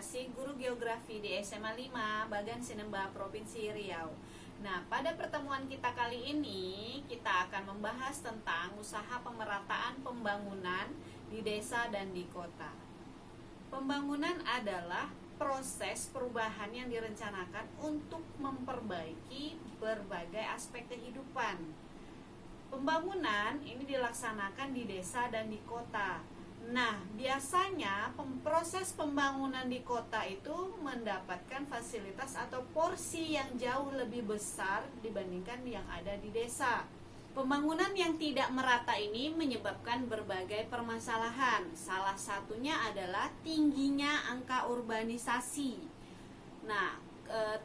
Widiasih, guru geografi di SMA 5, Bagan Sinemba, Provinsi Riau. Nah, pada pertemuan kita kali ini, kita akan membahas tentang usaha pemerataan pembangunan di desa dan di kota. Pembangunan adalah proses perubahan yang direncanakan untuk memperbaiki berbagai aspek kehidupan. Pembangunan ini dilaksanakan di desa dan di kota. Nah, biasanya proses pembangunan di kota itu mendapatkan fasilitas atau porsi yang jauh lebih besar dibandingkan yang ada di desa. Pembangunan yang tidak merata ini menyebabkan berbagai permasalahan. Salah satunya adalah tingginya angka urbanisasi. Nah,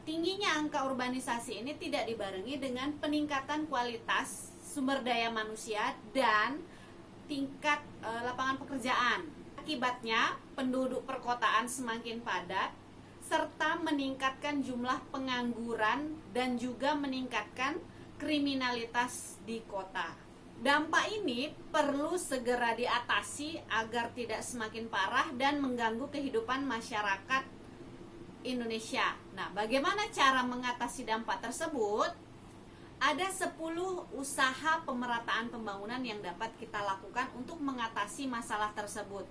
tingginya angka urbanisasi ini tidak dibarengi dengan peningkatan kualitas sumber daya manusia dan tingkat lapangan pekerjaan. Akibatnya, penduduk perkotaan semakin padat serta meningkatkan jumlah pengangguran dan juga meningkatkan kriminalitas di kota. Dampak ini perlu segera diatasi agar tidak semakin parah dan mengganggu kehidupan masyarakat Indonesia. Nah, bagaimana cara mengatasi dampak tersebut? Ada 10 usaha pemerataan pembangunan yang dapat kita lakukan untuk mengatasi masalah tersebut.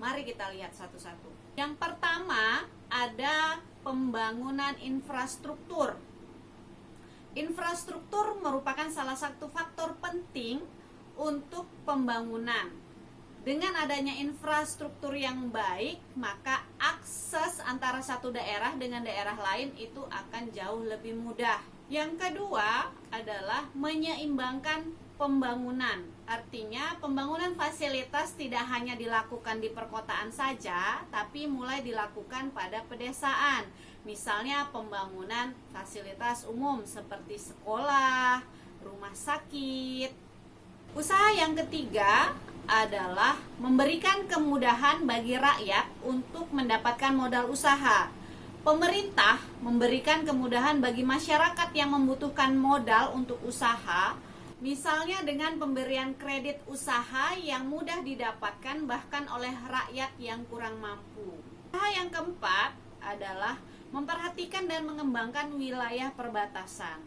Mari kita lihat satu-satu. Yang pertama, ada pembangunan infrastruktur. Infrastruktur merupakan salah satu faktor penting untuk pembangunan. Dengan adanya infrastruktur yang baik, maka akses antara satu daerah dengan daerah lain itu akan jauh lebih mudah. Yang kedua adalah menyeimbangkan pembangunan. Artinya pembangunan fasilitas tidak hanya dilakukan di perkotaan saja, tapi mulai dilakukan pada pedesaan. Misalnya pembangunan fasilitas umum seperti sekolah, rumah sakit. Usaha yang ketiga adalah memberikan kemudahan bagi rakyat untuk mendapatkan modal usaha. Pemerintah memberikan kemudahan bagi masyarakat yang membutuhkan modal untuk usaha, misalnya dengan pemberian kredit usaha yang mudah didapatkan bahkan oleh rakyat yang kurang mampu. Usaha yang keempat adalah memperhatikan dan mengembangkan wilayah perbatasan.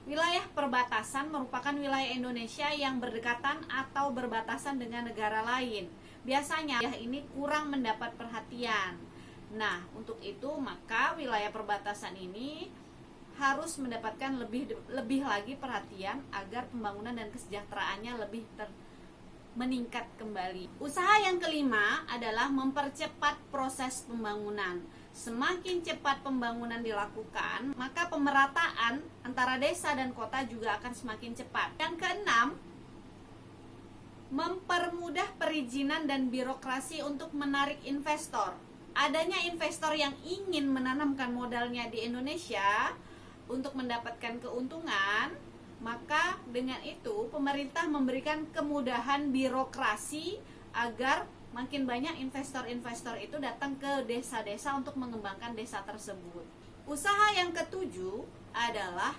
Wilayah perbatasan merupakan wilayah Indonesia yang berdekatan atau berbatasan dengan negara lain. Biasanya wilayah ini kurang mendapat perhatian. Nah, untuk itu maka wilayah perbatasan ini harus mendapatkan lebih lagi perhatian agar pembangunan dan kesejahteraannya lebih meningkat kembali. Usaha yang kelima adalah mempercepat proses pembangunan. Semakin cepat pembangunan dilakukan, maka pemerataan antara desa dan kota juga akan semakin cepat. Yang keenam, mempermudah perizinan dan birokrasi untuk menarik investor. Adanya investor yang ingin menanamkan modalnya di Indonesia untuk mendapatkan keuntungan, maka dengan itu pemerintah memberikan kemudahan birokrasi agar makin banyak investor-investor itu datang ke desa-desa untuk mengembangkan desa tersebut. Usaha yang ketujuh adalah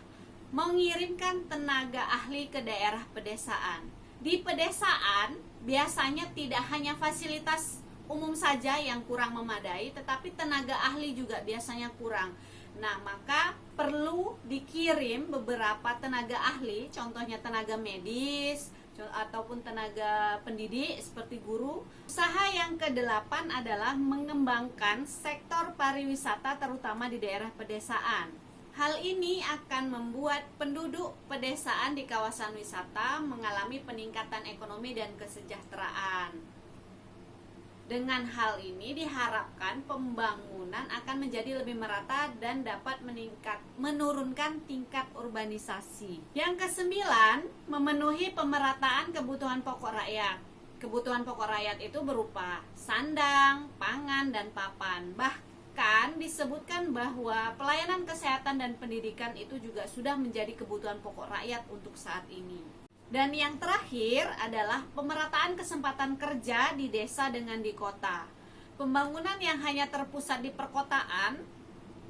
mengirimkan tenaga ahli ke daerah pedesaan. Di pedesaan biasanya tidak hanya fasilitas umum saja yang kurang memadai, tetapi tenaga ahli juga biasanya kurang. Nah, maka perlu dikirim beberapa tenaga ahli, contohnya tenaga medis ataupun tenaga pendidik seperti guru. Usaha yang kedelapan adalah mengembangkan sektor pariwisata terutama di daerah pedesaan. Hal ini akan membuat penduduk pedesaan di kawasan wisata mengalami peningkatan ekonomi dan kesejahteraan. Dengan hal ini diharapkan pembangunan akan menjadi lebih merata dan dapat menurunkan tingkat urbanisasi. Yang kesembilan, memenuhi pemerataan kebutuhan pokok rakyat. Kebutuhan pokok rakyat itu berupa sandang, pangan, dan papan. Bahkan disebutkan bahwa pelayanan kesehatan dan pendidikan itu juga sudah menjadi kebutuhan pokok rakyat untuk saat ini. Dan yang terakhir adalah pemerataan kesempatan kerja di desa dengan di kota. Pembangunan yang hanya terpusat di perkotaan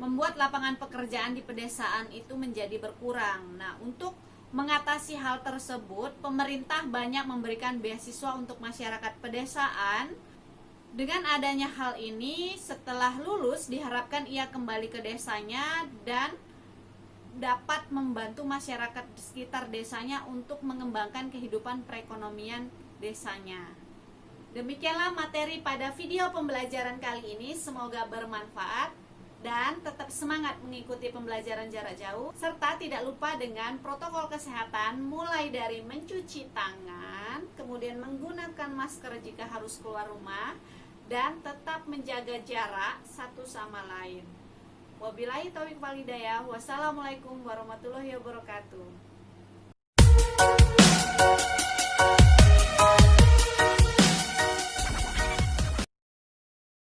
membuat lapangan pekerjaan di pedesaan itu menjadi berkurang. Nah, untuk mengatasi hal tersebut, pemerintah banyak memberikan beasiswa untuk masyarakat pedesaan Dengan adanya hal ini, setelah lulus diharapkan ia kembali ke desanya dan dapat membantu masyarakat di sekitar desanya untuk mengembangkan kehidupan perekonomian desanya. Demikianlah materi pada video pembelajaran kali ini, semoga bermanfaat dan tetap semangat mengikuti pembelajaran jarak jauh, serta tidak lupa dengan protokol kesehatan mulai dari mencuci tangan, kemudian menggunakan masker jika harus keluar rumah, dan tetap menjaga jarak satu sama lain. Wabillahi taufiq wal hidayah. Wassalamualaikum warahmatullahi wabarakatuh.